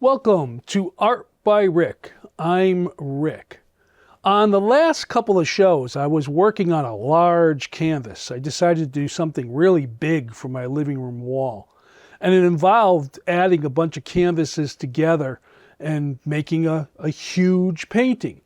Welcome to Art by Rick. I'm Rick. On the last couple of shows, I was working on a large canvas. I decided to do something really big for my living room wall. And it involved adding a bunch of canvases together and making a huge painting.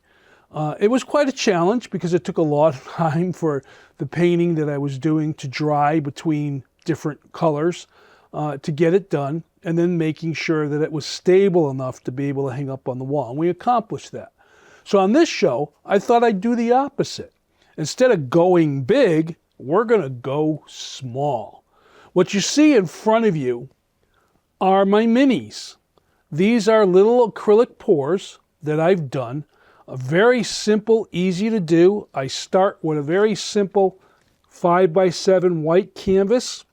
It was quite a challenge because it took a lot of time for the painting that I was doing to dry between different colors to get it done, and then making sure that it was stable enough to be able to hang up on the wall. And we accomplished that. So on this show, I thought I'd do the opposite. Instead of going big, we're going to go small. What you see in front of you are my minis. These are little acrylic pours that I've done. Very simple, easy to do. I start with a very simple 5x7 white canvas.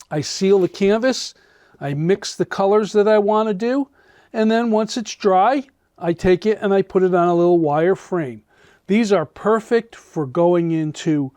I seal the canvas. I mix the colors that I want to do, and then once it's dry, I take it and I put it on a little wire frame. These are perfect for going into,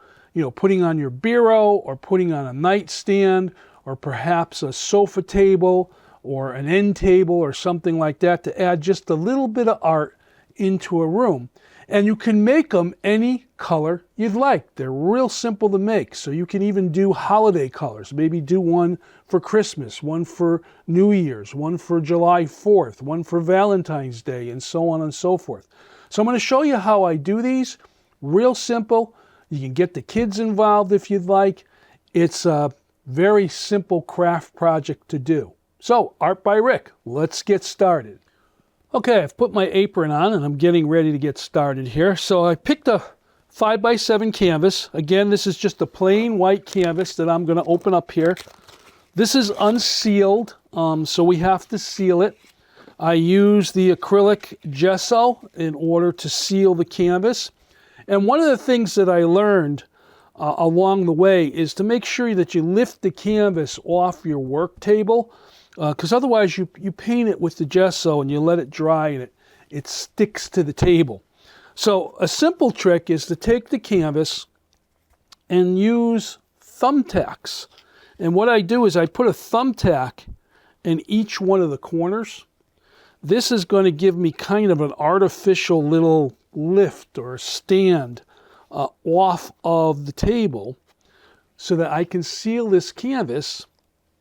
putting on your bureau or putting on a nightstand or perhaps a sofa table or an end table or something like that to add just a little bit of art into a room. And you can make them any color you'd like. They're real simple to make. So you can even do holiday colors. Maybe do one for Christmas, one for New Year's, one for July 4th, one for Valentine's Day, and so on and so forth. So I'm going to show you how I do these. Real simple. You can get the kids involved if you'd like. It's a very simple craft project to do. So, Art by Rick, let's get started. Okay, I've put my apron on and I'm getting ready to get started here. So I picked a 5x7 canvas. Again, this is just a plain white canvas that I'm going to open up here. This is unsealed, so we have to seal it. I use the acrylic gesso in order to seal the canvas. And one of the things that I learned along the way is to make sure that you lift the canvas off your work table, because otherwise you paint it with the gesso and you let it dry and it sticks to the table. So a simple trick is to take the canvas and use thumbtacks. And what I do is I put a thumbtack in each one of the corners. This is going to give me kind of an artificial little lift or stand off of the table so that I can seal this canvas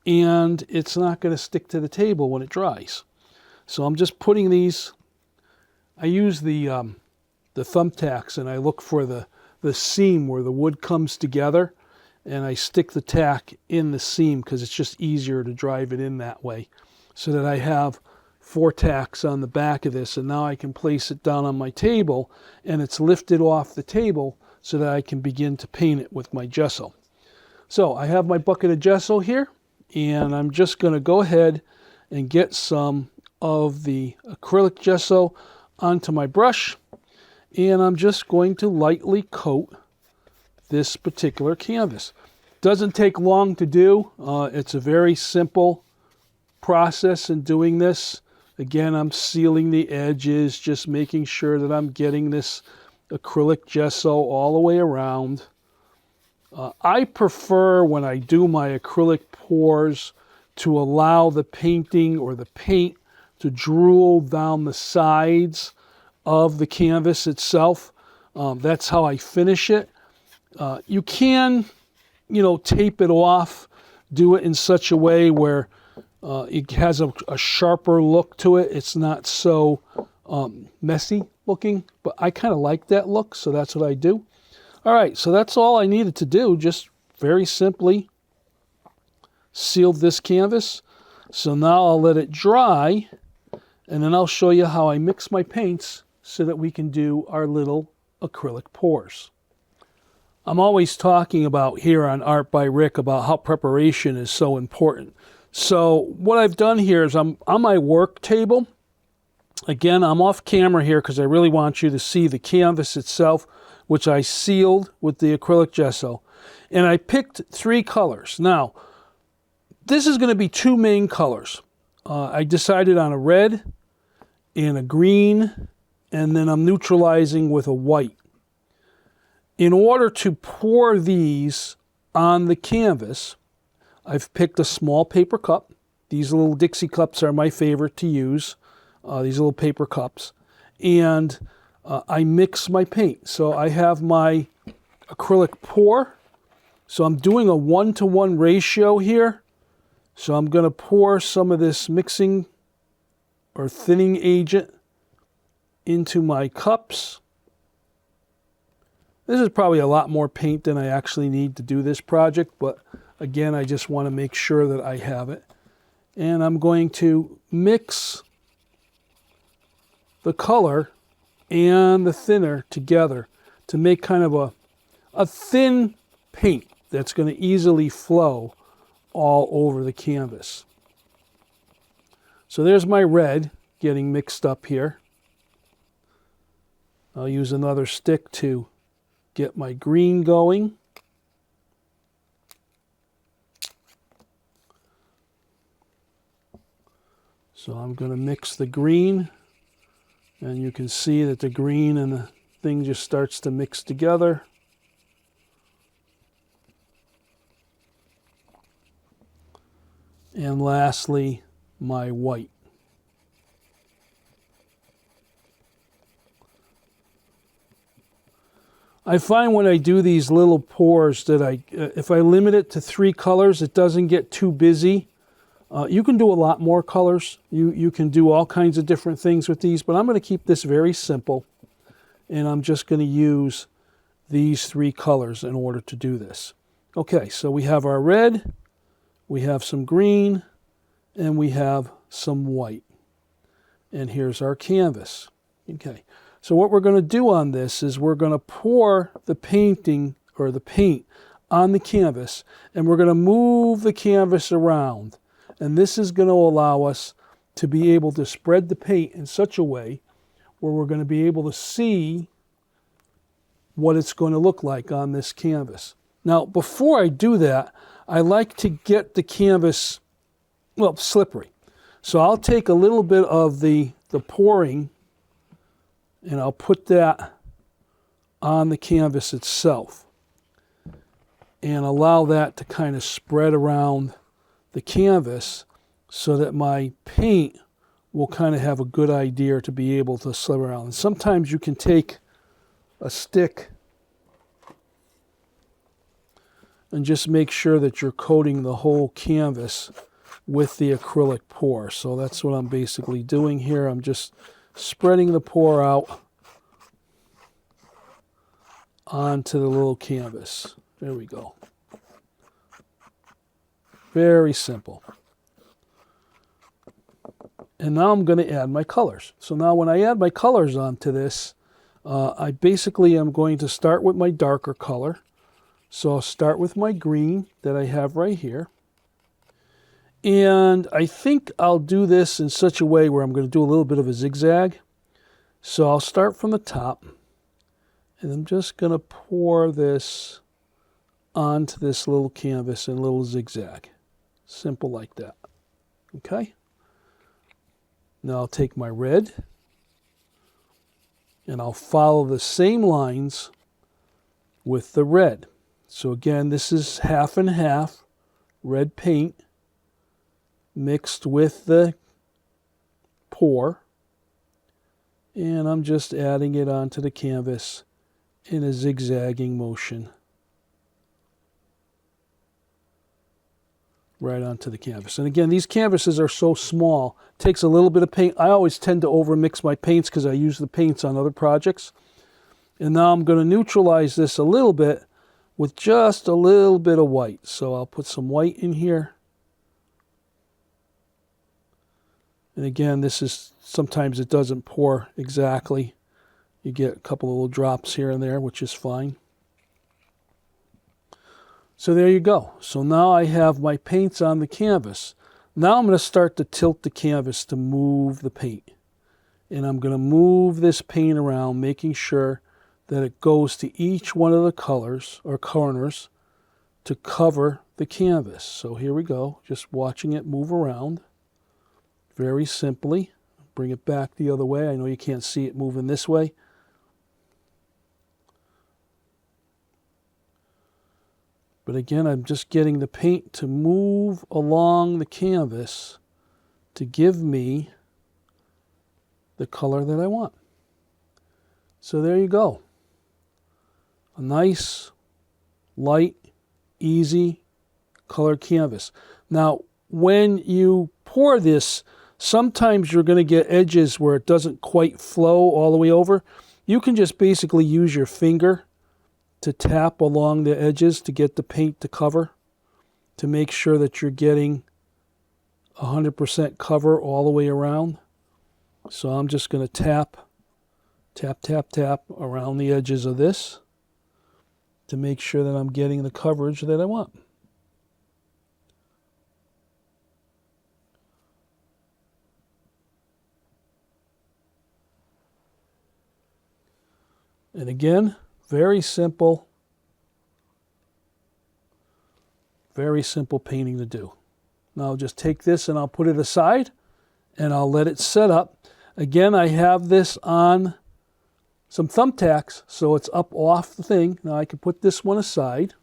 and it's not going to stick to the table when it dries. So I'm just putting these, I use the thumbtacks and I look for the seam where the wood comes together and I stick the tack in the seam because it's just easier to drive it in that way, so that I have 4 tacks on the back of this, and now I can place it down on my table and it's lifted off the table so that I can begin to paint it with my gesso. So I have my bucket of gesso here, and I'm just going to go ahead and get some of the acrylic gesso onto my brush, and I'm just going to lightly coat this particular canvas. Doesn't take long to do. It's a very simple process in doing this. Again, I'm sealing the edges, just making sure that I'm getting this acrylic gesso all the way around. I prefer, when I do my acrylic pours, to allow the painting or the paint to drool down the sides of the canvas itself. That's how I finish it. You can, tape it off, do it in such a way where it has a sharper look to it. It's not so messy looking, but I kind of like that look, so that's what I do. All right, so that's all I needed to do, just very simply sealed this canvas. So now I'll let it dry, and then I'll show you how I mix my paints so that we can do our little acrylic pours. I'm always talking about here on Art by Rick about how preparation is so important. So what I've done here is I'm on my work table. Again, I'm off camera here because I really want you to see the canvas itself, which I sealed with the acrylic gesso. And I picked 3 colors. Now, this is going to be 2 main colors. I decided on a red and a green, and then I'm neutralizing with a white. In order to pour these on the canvas, I've picked a small paper cup, These little Dixie cups are my favorite to use, these little paper cups. And I mix my paint. So I have my acrylic pour. So I'm doing a 1-to-1 ratio here. So I'm going to pour some of this mixing or thinning agent into my cups. This is probably a lot more paint than I actually need to do this project, but again, I just want to make sure that I have it. And I'm going to mix the color and the thinner together to make kind of a thin paint that's going to easily flow all over the canvas. So there's my red getting mixed up here. I'll use another stick to get my green going. So I'm going to mix the green, and you can see that the green and the thing just starts to mix together. And lastly, my white. I find when I do these little pours that if I limit it to 3 colors, it doesn't get too busy. You can do a lot more colors. You can do all kinds of different things with these, but I'm going to keep this very simple. And I'm just going to use these 3 colors in order to do this. Okay, so we have our red, we have some green, and we have some white. And here's our canvas. Okay, so what we're going to do on this is we're going to pour the painting or the paint on the canvas, and we're going to move the canvas around. And this is going to allow us to be able to spread the paint in such a way where we're going to be able to see what it's going to look like on this canvas. Now, before I do that, I like to get the canvas, well, slippery. So I'll take a little bit of the pouring and I'll put that on the canvas itself and allow that to kind of spread around the canvas so that my paint will kind of have a good idea to be able to slip around. And sometimes you can take a stick and just make sure that you're coating the whole canvas with the acrylic pour. So that's what I'm basically doing here. I'm just spreading the pour out onto the little canvas. There we go. Very simple. And now I'm going to add my colors. So now when I add my colors onto this, I basically am going to start with my darker color. So I'll start with my green that I have right here. And I think I'll do this in such a way where I'm going to do a little bit of a zigzag. So I'll start from the top. And I'm just going to pour this onto this little canvas in a little zigzag. Simple like that. Okay? Now I'll take my red and I'll follow the same lines with the red. So again, this is half and half red paint mixed with the pour. And I'm just adding it onto the canvas in a zigzagging motion. Right onto the canvas. And again, these canvases are so small. It takes a little bit of paint. I always tend to overmix my paints because I use the paints on other projects. And now I'm going to neutralize this a little bit with just a little bit of white. So I'll put some white in here. And again, this is, sometimes it doesn't pour exactly. You get a couple of little drops here and there, which is fine. So there you go. So now I have my paints on the canvas. Now I'm going to start to tilt the canvas to move the paint. And I'm going to move this paint around, making sure that it goes to each one of the colors or corners to cover the canvas. So here we go, just watching it move around very simply. Bring it back the other way. I know you can't see it moving this way. But again, I'm just getting the paint to move along the canvas to give me the color that I want. So there you go. A nice, light, easy color canvas. Now, when you pour this, sometimes you're going to get edges where it doesn't quite flow all the way over. You can just basically use your finger to tap along the edges to get the paint to cover, to make sure that you're getting 100% cover all the way around. So I'm just going to tap around the edges of this to make sure that I'm getting the coverage that I want. And again, very simple painting to do. Now I'll just take this and I'll put it aside and I'll let it set up. Again, I have this on some thumbtacks, so it's up off the thing. Now I can put this one aside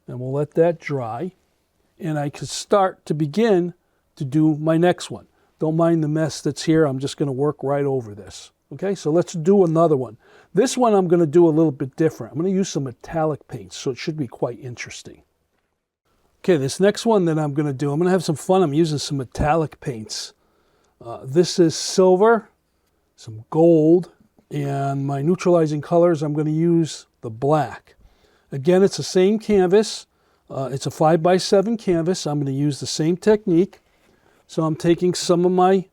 and we'll let that dry. And I can start to begin to do my next one. Don't mind the mess that's here. I'm just going to work right over this. Okay, so let's do another one. This one I'm going to do a little bit different. I'm going to use some metallic paints, so it should be quite interesting. Okay, this next one that I'm going to do, I'm going to have some fun. I'm using some metallic paints. This is silver, some gold, and my neutralizing colors, I'm going to use the black. Again, it's the same canvas. It's a 5x7 canvas. I'm going to use the same technique. So I'm taking some of my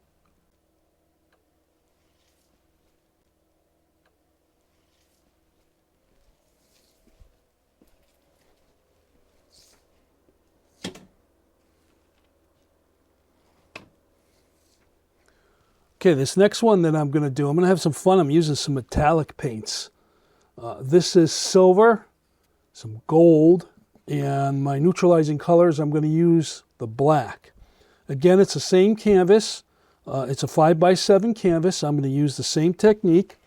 Okay, this next one that I'm going to do, I'm going to have some fun. I'm using some metallic paints. This is silver, some gold, and my neutralizing colors, I'm going to use the black. Again, it's the same canvas. It's a 5x7 canvas. I'm going to use the same technique.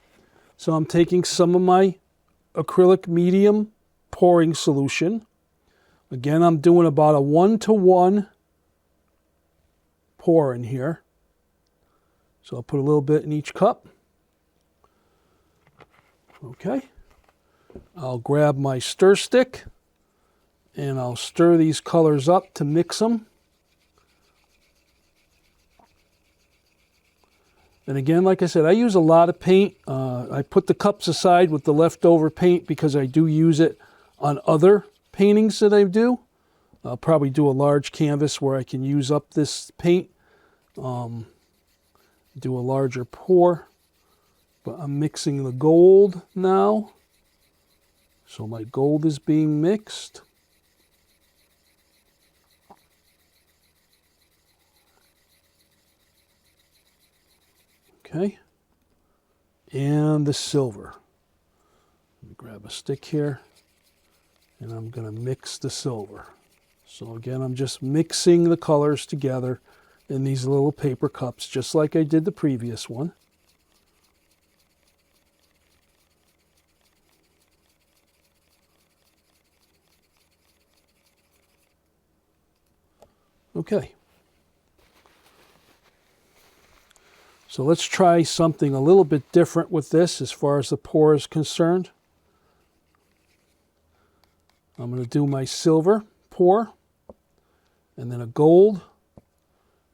So I'm taking some of my acrylic medium pouring solution. Again, I'm doing about a 1-to-1 pour in here. So I'll put a little bit in each cup. Okay. I'll grab my stir stick and I'll stir these colors up to mix them. And again, like I said, I use a lot of paint. I put the cups aside with the leftover paint because I do use it on other paintings that I do. I'll probably do a large canvas where I can use up this paint. Do a larger pour, but I'm mixing the gold now. So my gold is being mixed. Okay. And the silver. Let me grab a stick here and I'm going to mix the silver. So again, I'm just mixing the colors together in these little paper cups, just like I did the previous one. Okay. So let's try something a little bit different with this as far as the pour is concerned. I'm going to do my silver pour, and then a gold,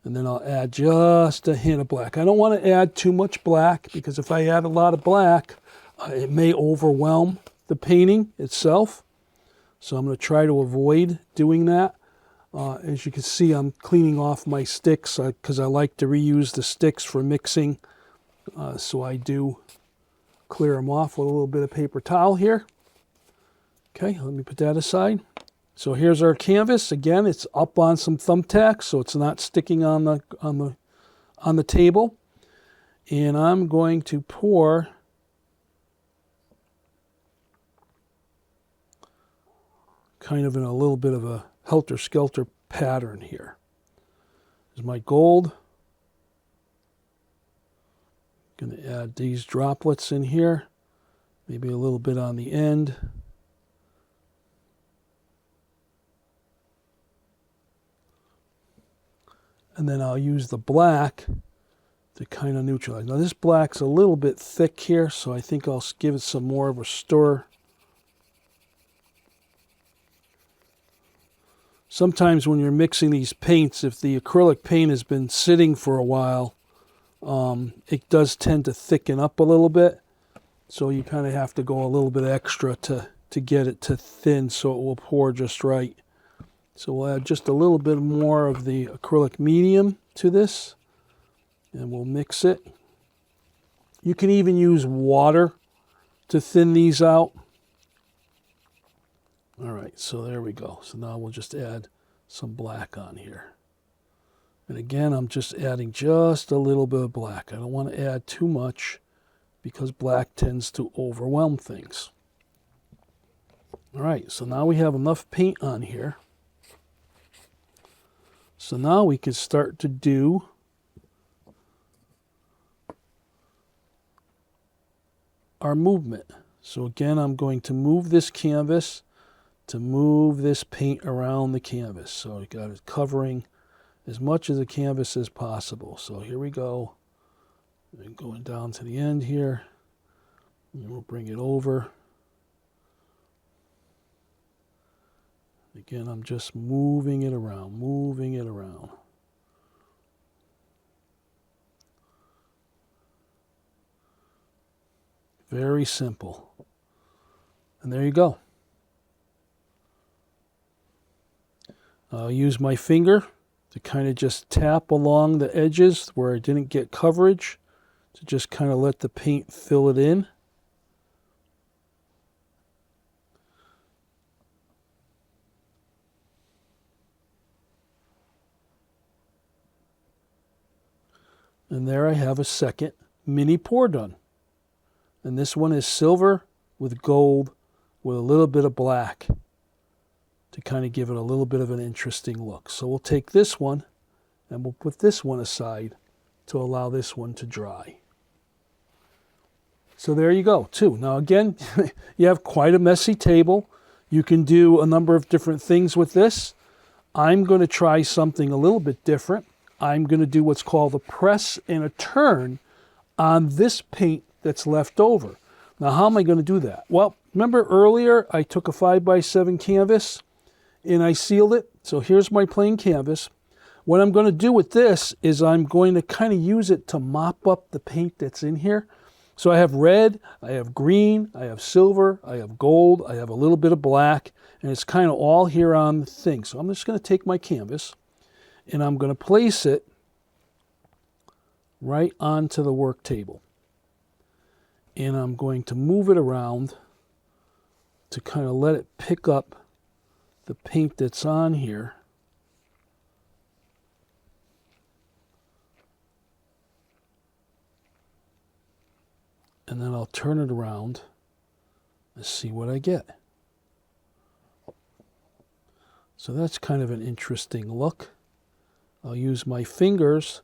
and then I'll add just a hint of black. I don't want to add too much black because if I add a lot of black, it may overwhelm the painting itself. So I'm going to try to avoid doing that. As you can see, I'm cleaning off my sticks because I like to reuse the sticks for mixing. So I do clear them off with a little bit of paper towel here. Okay, let me put that aside. So here's our canvas. Again, it's up on some thumbtacks, so it's not sticking on the table. And I'm going to pour kind of in a little bit of a helter-skelter pattern here. There's my gold. Going to add these droplets in here, maybe a little bit on the end. And then I'll use the black to kind of neutralize. Now this black's a little bit thick here, so I think I'll give it some more of a stir. Sometimes when you're mixing these paints, if the acrylic paint has been sitting for a while, it does tend to thicken up a little bit. So you kind of have to go a little bit extra to get it to thin so it will pour just right. So we'll add just a little bit more of the acrylic medium to this, and we'll mix it. You can even use water to thin these out. All right, so there we go. So now we'll just add some black on here. And again, I'm just adding just a little bit of black. I don't want to add too much because black tends to overwhelm things. All right, so now we have enough paint on here. So now we can start to do our movement. So again, I'm going to move this canvas to move this paint around the canvas. So I got it covering as much of the canvas as possible. So here we go. And going down to the end here. And we'll bring it over. Again, I'm just moving it around, moving it around. Very simple. And there you go. I'll use my finger to kind of just tap along the edges where I didn't get coverage, to just kind of let the paint fill it in. And there I have a second mini pour done. And this one is silver with gold with a little bit of black to kind of give it a little bit of an interesting look. So we'll take this one and we'll put this one aside to allow this one to dry. So there you go, too. Now again, you have quite a messy table. You can do a number of different things with this. I'm going to try something a little bit different. I'm going to do what's called a press and a turn on this paint that's left over. Now, how am I going to do that? Well, remember earlier I took a 5x7 canvas and I sealed it. So here's my plain canvas. What I'm going to do with this is I'm going to kind of use it to mop up the paint that's in here. So I have red, I have green, I have silver, I have gold, I have a little bit of black, and it's kind of all here on the thing. So I'm just going to take my canvas and I'm going to place it right onto the work table. And I'm going to move it around to kind of let it pick up the paint that's on here. And then I'll turn it around and see what I get. So that's kind of an interesting look. I'll use my fingers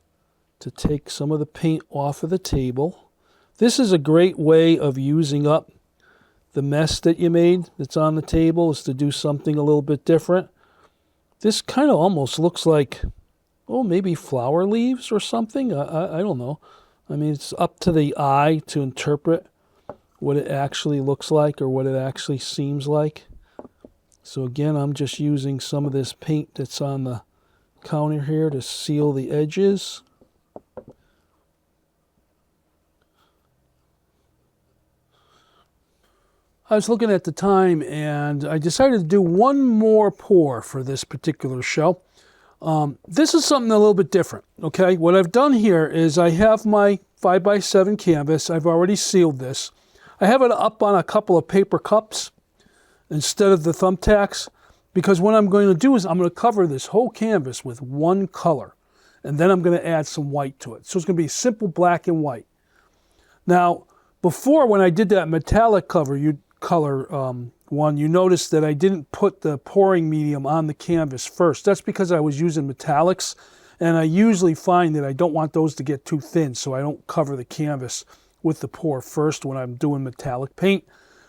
to take some of the paint off of the table. This is a great way of using up the mess that you made that's on the table, is to do something a little bit different. This kind of almost looks like, oh, maybe flower leaves or something. I don't know. I mean, it's up to the eye to interpret what it actually looks like or what it actually seems like. So again, I'm just using some of this paint that's on the counter here to seal the edges. I was looking at the time and I decided to do one more pour for this particular show. This is something a little bit different, okay? What I've done here is I have my 5x7 canvas. I've already sealed this. I have it up on a couple of paper cups instead of the thumbtacks, because what I'm going to do is I'm going to cover this whole canvas with one color, and then I'm going to add some white to it. So it's going to be simple black and white. Now, before, when I did that metallic color one, you noticed that I didn't put the pouring medium on the canvas first. That's because I was using metallics, and I usually find that I don't want those to get too thin, so I don't cover the canvas with the pour first when I'm doing metallic paint.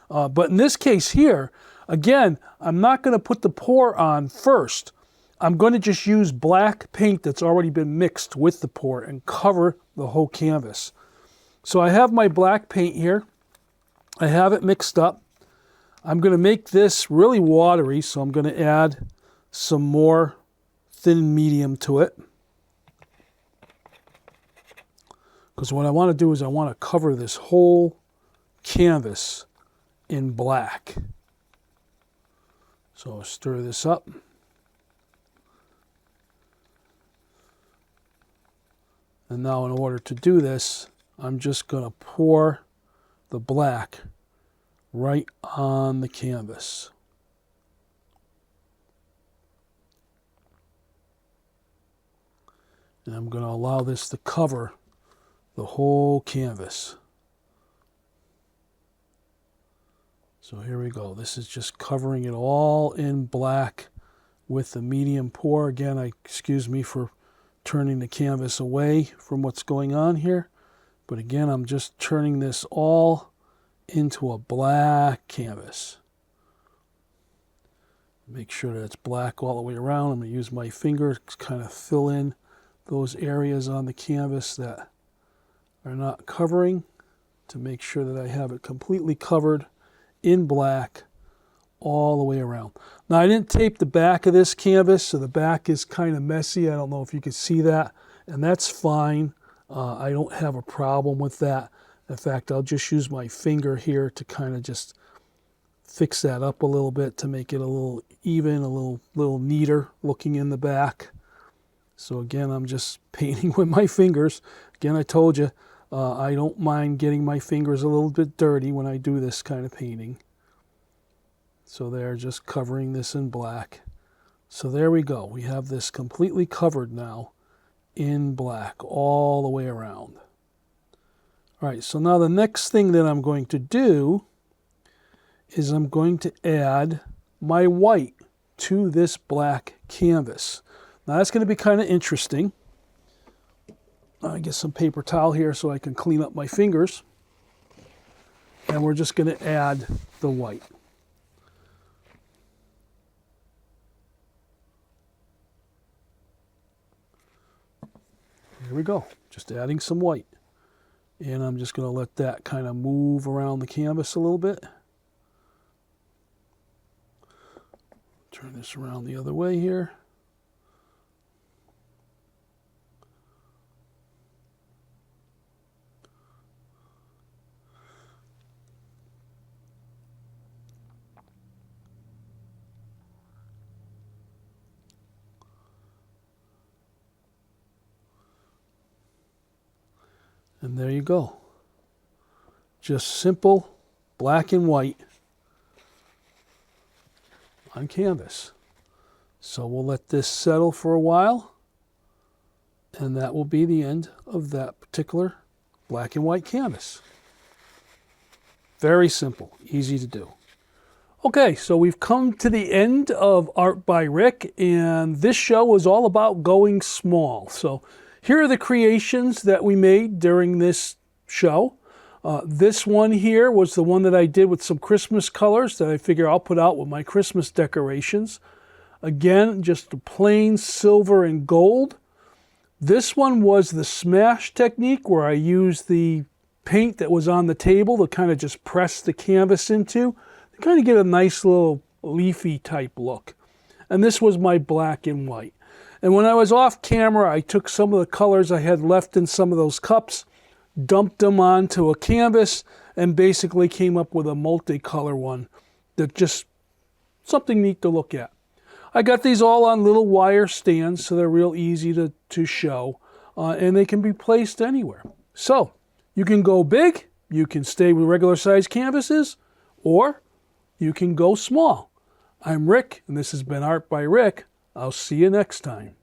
But in this case here, again, I'm not going to put the pour on first. I'm going to just use black paint that's already been mixed with the pour and cover the whole canvas. So I have my black paint here. I have it mixed up. I'm going to make this really watery, so I'm going to add some more thin and medium to it. Because what I want to do is I want to cover this whole canvas in black. So I'll stir this up. And now in order to do this, I'm just going to pour the black right on the canvas. And I'm going to allow this to cover the whole canvas. So here we go. This is just covering it all in black with the medium pour. Again, excuse me for turning the canvas away from what's going on here. But again, I'm just turning this all into a black canvas. Make sure that it's black all the way around. I'm going to use my finger to kind of fill in those areas on the canvas that are not covering to make sure that I have it completely covered in black all the way around. Now, I didn't tape the back of this canvas, so the back is kind of messy. I don't know if you can see that, and that's fine. I don't have a problem with that. In fact, I'll just use my finger here to kind of just fix that up a little bit to make it a little even, a little neater looking in the back. So again, I'm just painting with my fingers. Again, I told you, I don't mind getting my fingers a little bit dirty when I do this kind of painting. So they're just covering this in black. So there we go. We have this completely covered now in black all the way around. All right, so now the next thing that I'm going to do is I'm going to add my white to this black canvas. Now that's going to be kind of interesting. I get some paper towel here so I can clean up my fingers. And we're just going to add the white. Here we go, just adding some white. And I'm just going to let that kind of move around the canvas a little bit. Turn this around the other way here. And there you go. Just simple black and white on canvas. So we'll let this settle for a while, and that will be the end of that particular black and white canvas. Very simple, easy to do. Okay, so we've come to the end of Art by Rick, and this show was all about going small. So here are the creations that we made during this show. This one here was the one that I did with some Christmas colors that I figure I'll put out with my Christmas decorations. Again, just a plain silver and gold. This one was the smash technique where I used the paint that was on the table to kind of just press the canvas into to kind of get a nice little leafy type look. And this was my black and white. And when I was off camera, I took some of the colors I had left in some of those cups, dumped them onto a canvas, and basically came up with a multicolor one that just something neat to look at. I got these all on little wire stands, so they're real easy to show, and they can be placed anywhere. So you can go big, you can stay with regular size canvases, or you can go small. I'm Rick, and this has been Art by Rick. I'll see you next time.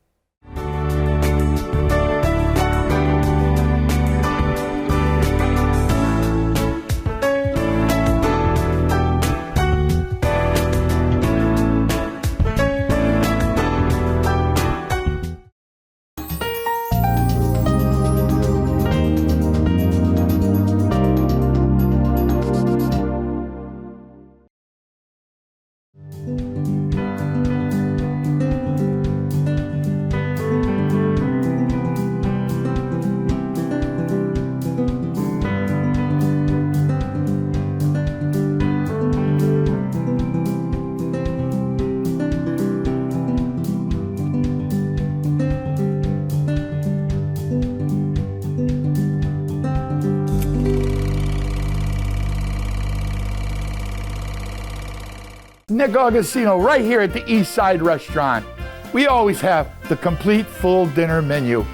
Nick Augustino right here at the East Side Restaurant. We always have the complete full dinner menu.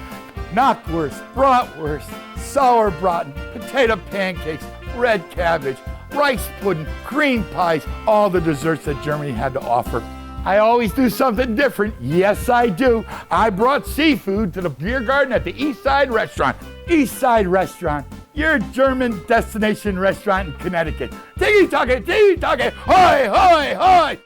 Knockwurst, bratwurst, sauerbraten, potato pancakes, red cabbage, rice pudding, cream pies, all the desserts that Germany had to offer. I always do something different. Yes, I do. I brought seafood to the beer garden at the East Side Restaurant. East Side Restaurant, your German destination restaurant in Connecticut. Tiki-taka, hoy, hoy, hoy!